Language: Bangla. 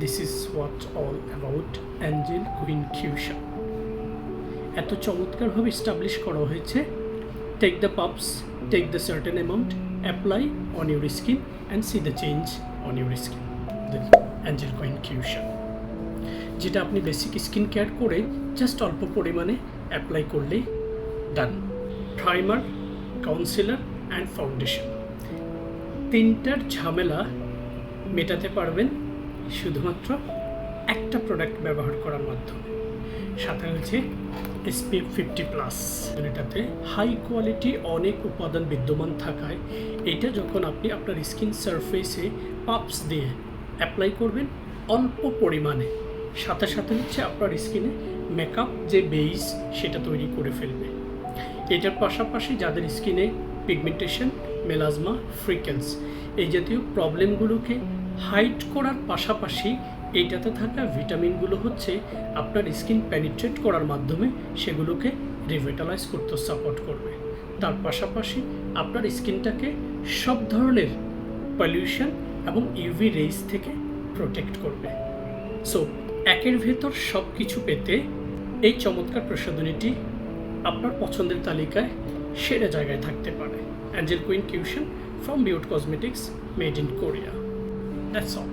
This is what all about angel queen cushion. এত চমৎকারভাবে এস্টাবলিশ করা হয়েছে। Take the puffs, take the certain amount, apply on your skin and see the change on your skin. The angel queen cushion, যেটা আপনি বেসিক স্কিন কেয়ার করে জাস্ট অল্প পরিমাণে অ্যাপ্লাই করলেই done. Primer, concealer and foundation, তিনটার ঝামেলা মেটাতে পারবেন শুধুমাত্র একটা প্রোডাক্ট ব্যবহার করার মাধ্যমে। সাথে হচ্ছে SPF 50+। এটাতে হাই কোয়ালিটি অনেক উপাদান বিদ্যমান থাকায় এটা যখন আপনি আপনার স্কিন সারফেসে পাপস দিয়ে অ্যাপ্লাই করবেন অল্প পরিমাণে, সাথে সাথে হচ্ছে আপনার স্কিনে মেকআপ যে বেস সেটা তৈরি করে ফেলবে। এটার পাশাপাশি যাদের স্কিনে পিগমেন্টেশন, মেলাজমা, ফ্রিকেলস এই জাতীয় প্রবলেমগুলোকে হাইড করার পাশাপাশি এইটাতে থাকা ভিটামিনগুলো হচ্ছে আপনার স্কিন পেনিট্রেট করার মাধ্যমে সেগুলোকে রিভিটালাইজ করতে সাপোর্ট করবে। তার পাশাপাশি আপনার স্কিনটাকে সব ধরনের পলিউশন এবং ইউভি রেজ থেকে প্রোটেক্ট করবে। সো একের ভেতর সব কিছু পেতে এই চমৎকার প্রসাধনীটি আপনার পছন্দের তালিকায় সেরা জায়গায় থাকতে পারে। Angel queen cushion from beaut cosmetics, made in Korea. That's all.